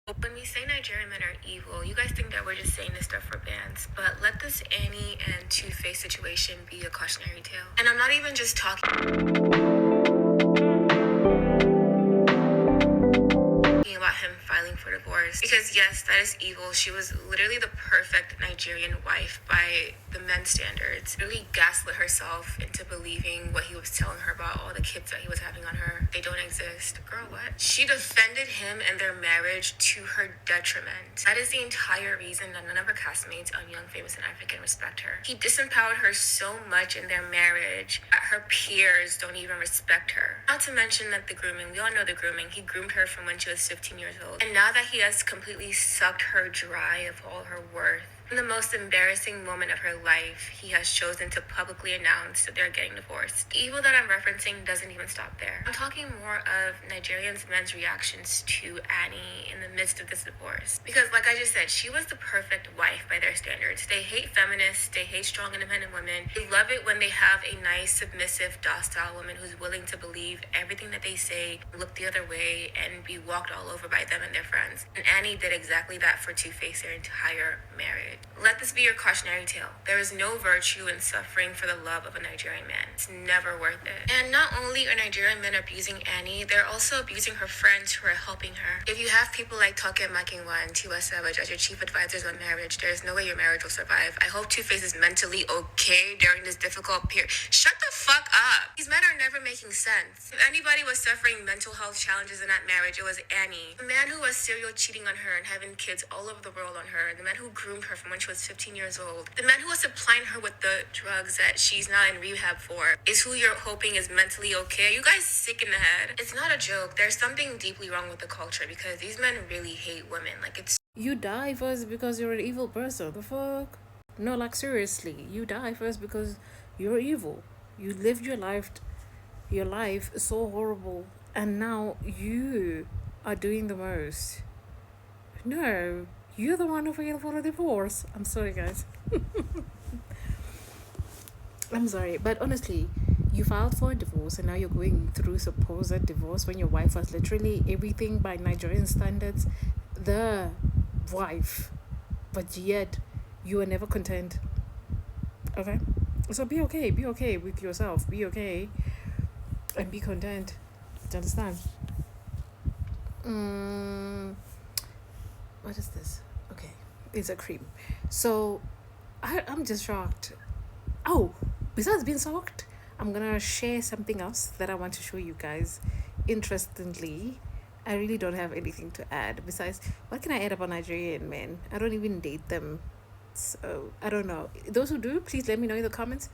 When we say Nigerian men are evil, you guys think that we're just saying this stuff for bands, but let this Annie and Two-Face situation be a cautionary tale. And I'm not even just talking about him filing for divorce, because yes, that is evil. She was literally the perfect Nigerian wife by the men's standards. Really gaslit herself into believing what he was telling her about all the kids that he was having on her. They don't exist. Girl, what? She defended him and their marriage to her detriment. That is the entire reason that none of her castmates on Young, Famous, and African respect her. He disempowered her so much in their marriage that her peers don't even respect her. Not to mention that the grooming, we all know the grooming. He groomed her from when she was 15 years old. And now that he has completely sucked her dry of all her worth, in the most embarrassing moment of her life, he has chosen to publicly announce that they're getting divorced. The evil that I'm referencing doesn't even stop there. I'm talking more of Nigerians' men's reactions to Annie in the midst of this divorce. Because like I just said, she was the perfect wife by their standards. They hate feminists, they hate strong, independent women. They love it when they have a nice, submissive, docile woman who's willing to believe everything that they say, look the other way, and be walked all over by them and their friends. And Annie did exactly that for Two-Face their entire marriage. Let this be your cautionary tale. There is no virtue in suffering for the love of a Nigerian man. It's never worth it. And not only are Nigerian men abusing Annie, they're also abusing her friends who are helping her. If you have people like Toke Makinwa and Tiwa Savage as your chief advisors on marriage, there is no way your marriage will survive. I hope Two-Face is mentally okay during this difficult period. Shut the fuck up. These men are never making sense. If anybody was suffering mental health challenges in that marriage, it was Annie. The man who was serial cheating on her and having kids all over the world on her. The man who groomed her from when she was 15 years old. The man who was supplying her with the drugs that she's now in rehab for is who you're hoping is mentally okay. Are you guys sick in the head? It's not a joke. There's something deeply wrong with the culture because these men really hate women. Like, it's You die first because you're an evil person. The fuck? No, like seriously, you die first because you're evil. You lived your life so horrible, and now you are doing the most. No, you're the one who filed for a divorce. I'm sorry, guys. I'm sorry, but honestly, you filed for a divorce and now you're going through supposed divorce when your wife was literally everything by Nigerian standards, the wife, but yet you were never content. Okay, so be okay with yourself, be okay, and be content. Do you understand? Mm, what is this? Okay, it's a cream. So I'm just shocked. Oh, besides being shocked, I'm gonna share something else that I want to show you guys. Interestingly, I really don't have anything to add. Besides, what can I add about Nigerian men? I don't even date them. So I don't know. Those who do, please let me know in the comments.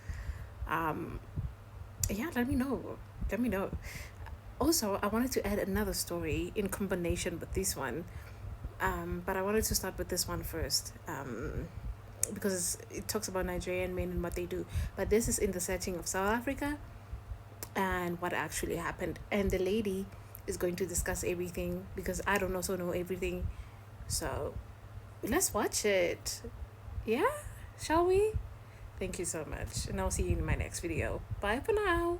Um yeah, let me know. Let me know. Also, I wanted to add another story in combination with this one. But I wanted to start with this one first. Because it talks about Nigerian men and what they do. But this is in the setting of South Africa and what actually happened. And the lady is going to discuss everything because I don't also know everything. So let's watch it. Yeah? Shall we? Thank you so much. And I'll see you in my next video. Bye for now.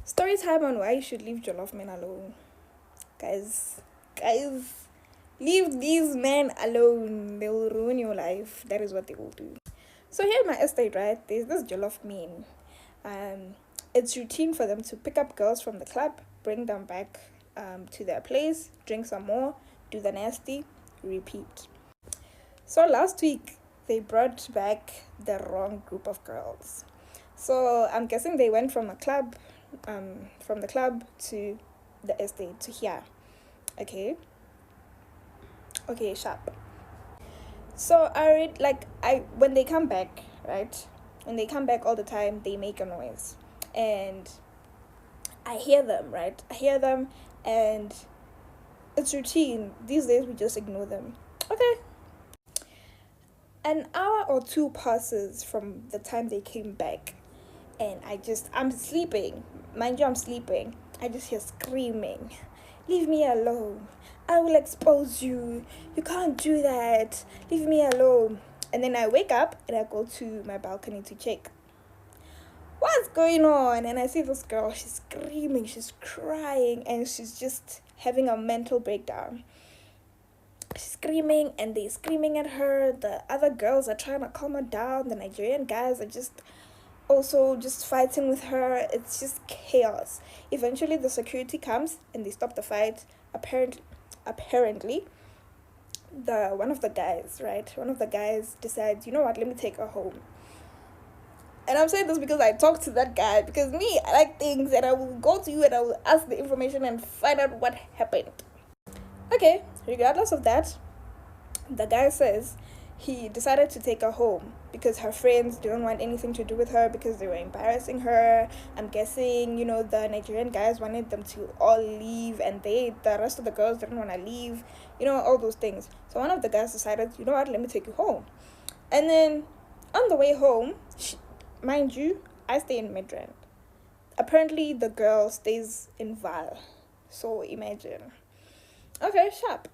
Story time on why you should leave Jollof Men alone. Guys, leave these men alone. They will ruin your life. That is what they will do. So here in my estate, right, there's this Jollof Men. It's routine for them to pick up girls from the club, bring them back to their place, drink some more, do the nasty, repeat. So last week, they brought back the wrong group of girls. So I'm guessing they went from the club to the estate to here. Okay, sharp. So when they come back, right? When they come back all the time, they make a noise, and I hear them, right? And it's routine. These days we just ignore them. Okay. An hour or two passes from the time they came back, and I'm sleeping. Mind you, I'm sleeping. I just hear screaming. Leave me alone. I will expose you. You can't do that. Leave me alone. And then I wake up and I go to my balcony to check what's going on. And I see this girl, she's screaming, she's crying, and she's just having a mental breakdown. She's screaming and they're screaming at her. The other girls are trying to calm her down. The Nigerian guys are just also just fighting with her. It's just chaos. Eventually the security comes and they stop the fight. Apparently one of the guys decides, you know what, let me take her home. And I'm saying this because I talked to that guy, because me, I like things, and I will go to you and I will ask the information and find out what happened. Okay, regardless of that, the guy says he decided to take her home because her friends didn't want anything to do with her because they were embarrassing her. I'm guessing, the Nigerian guys wanted them to all leave, and the rest of the girls didn't want to leave, all those things. So one of the guys decided, you know what, let me take you home. And then on the way home, mind you, I stay in Midrand. Apparently the girl stays in Val. So imagine. Okay, sharp.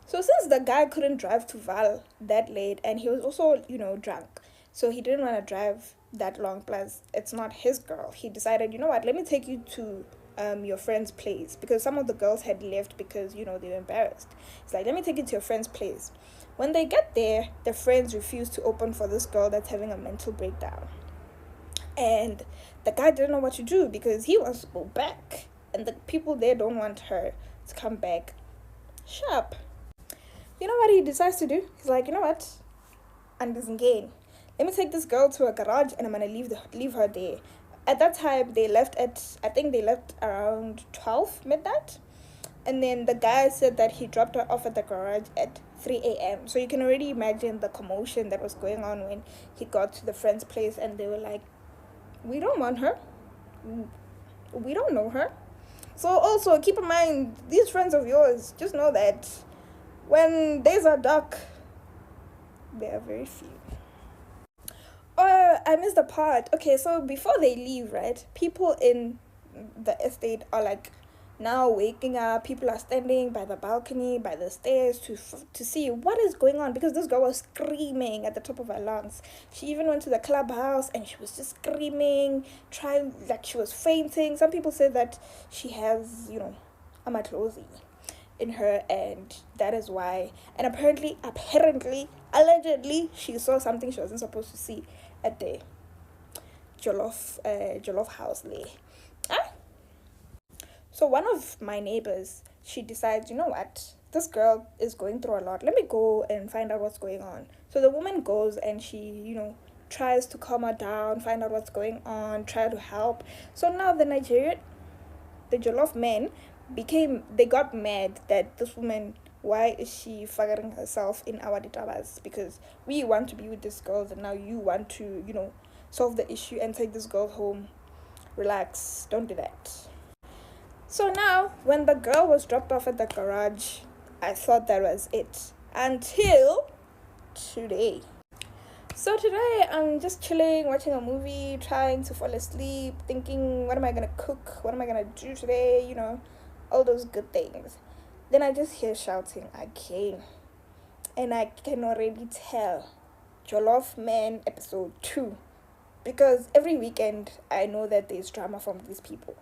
So since the guy couldn't drive to Val that late, and he was also, drunk, so he didn't want to drive that long, plus it's not his girl, he decided, you know what, let me take you to your friend's place, because some of the girls had left because, they were embarrassed. It's like, let me take you to your friend's place. When they get there, the friends refuse to open for this girl that's having a mental breakdown. And the guy didn't know what to do because he wants to go back. And the people there don't want her to come back. Sharp. You know what he decides to do? He's like, you know what? I'm disengaged. Let me take this girl to a garage and I'm going to leave her there. At that time, they left around 12 midnight. And then the guy said that he dropped her off at the garage at 3 a.m. So you can already imagine the commotion that was going on when he got to the friend's place, and they were like, we don't want her. We don't know her. So also keep in mind, these friends of yours, just know that when days are dark, there are very few. Oh, I missed the part. Okay, so before they leave, right, people in the estate are like now waking up. People are standing by the balcony, by the stairs to see what is going on, because this girl was screaming at the top of her lungs. She even went to the clubhouse and she was just screaming, trying, like she was fainting. Some people say that she has, amatlosi in her, and that is why. And apparently, allegedly, she saw something she wasn't supposed to see at the Jollof house there. Huh? So one of my neighbors, she decides, you know what, this girl is going through a lot. Let me go and find out what's going on. So the woman goes and she, tries to calm her down, find out what's going on, try to help. So now the Jollof Men they got mad that this woman, why is she figuring herself in our ditabas? Because we want to be with this girl and now you want to, solve the issue and take this girl home. Relax, don't do that. So now, when the girl was dropped off at the garage, I thought that was it. Until today. So today, I'm just chilling, watching a movie, trying to fall asleep, thinking, what am I going to cook? What am I going to do today? All those good things. Then I just hear shouting again. And I can already tell. Jollof Men episode 2. Because every weekend, I know that there's drama from these people.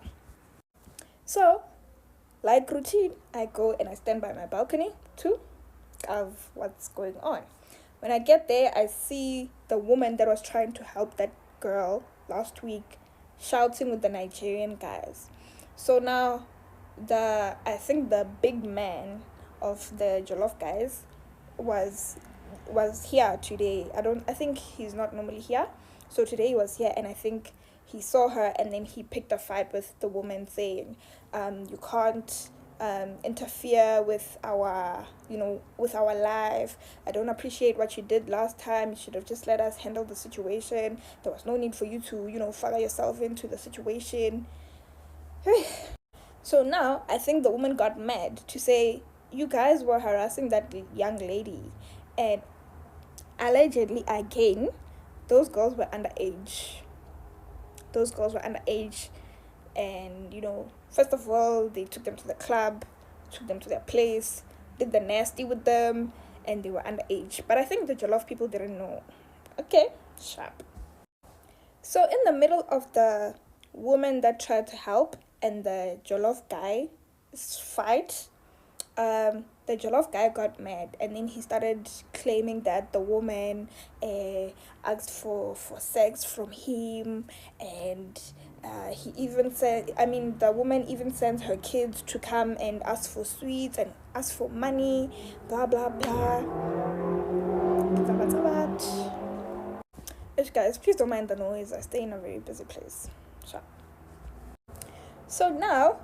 So, like routine, I go and I stand by my balcony to of what's going on. When I get there, I see the woman that was trying to help that girl last week shouting with the Nigerian guys. So now, I think the big man of the Jollof guys was here today. I think he's not normally here. So today he was here, and I think he saw her, and then he picked a fight with the woman, saying, you can't interfere with our life. I don't appreciate what you did last time. You should have just let us handle the situation. There was no need for you to fire yourself into the situation. So now I think the woman got mad to say, you guys were harassing that young lady, and allegedly again, those girls were underage. And, first of all, they took them to the club, took them to their place, did the nasty with them, and they were underage. But I think the Jollof people didn't know. Okay, sharp. So in the middle of the woman that tried to help and the Jollof guy's fight, the Jollof guy got mad, and then he started claiming that the woman asked for sex from him, and he even said, the woman even sent her kids to come and ask for sweets and ask for money, blah blah blah. Guys, please don't mind the noise. I stay in a very busy place. Sure. So now,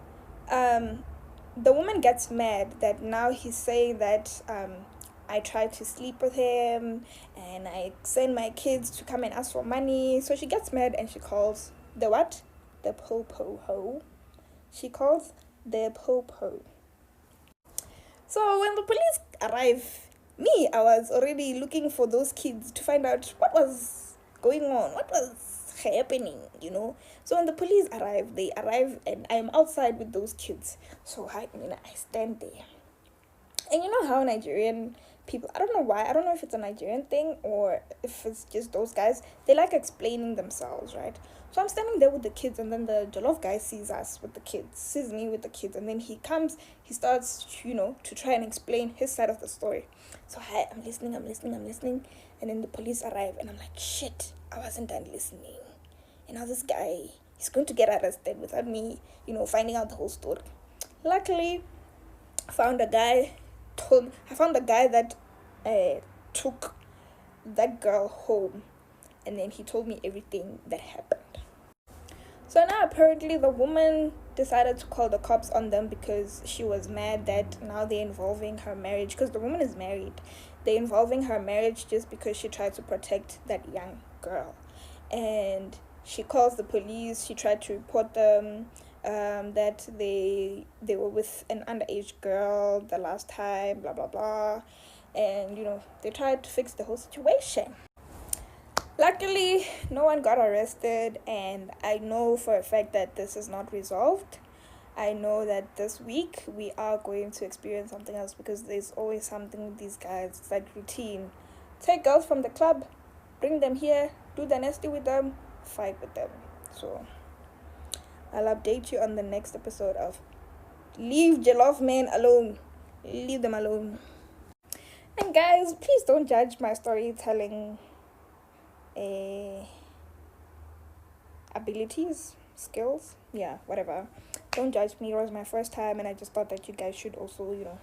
the woman gets mad that now he's saying that I tried to sleep with him and I send my kids to come and ask for money. So she gets mad and she calls the what? The po-po-ho. She calls the po-po. So when the police arrive, I was already looking for those kids to find out what was going on, what was happening. So when the police they arrive and I'm outside with those kids. So I stand there, and you know how Nigerian people, I don't know why, I don't know if it's a Nigerian thing or if it's just those guys, they like explaining themselves, right? So I'm standing there with the kids, and then the Jollof guy sees me with the kids, and then he starts to try and explain his side of the story. So I'm listening, and then the police arrive, and I'm like, shit, I wasn't done listening. And now this guy, he's going to get arrested without me, finding out the whole story. Luckily, I found a guy that took that girl home, and then he told me everything that happened. So now apparently the woman decided to call the cops on them because she was mad that now they're involving her marriage, because the woman is married. They're involving her marriage just because she tried to protect that young girl. And she calls the police. She tried to report them that they were with an underage girl the last time, blah, blah, blah. And, they tried to fix the whole situation. Luckily, no one got arrested, and I know for a fact that this is not resolved. I know that this week we are going to experience something else, because there's always something with these guys. It's like routine. Take girls from the club, bring them here, do the nasty with them, fight with them. So I'll update you on the next episode of Leave Jollof Men Alone. Leave them alone. And guys, please don't judge my storytelling abilities, skills, whatever. Don't judge me. It was my first time, and I just thought that you guys should also,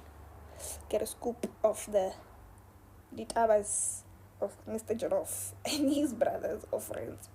get a scoop of the ditabas of Mr. Jollof and his brothers or friends.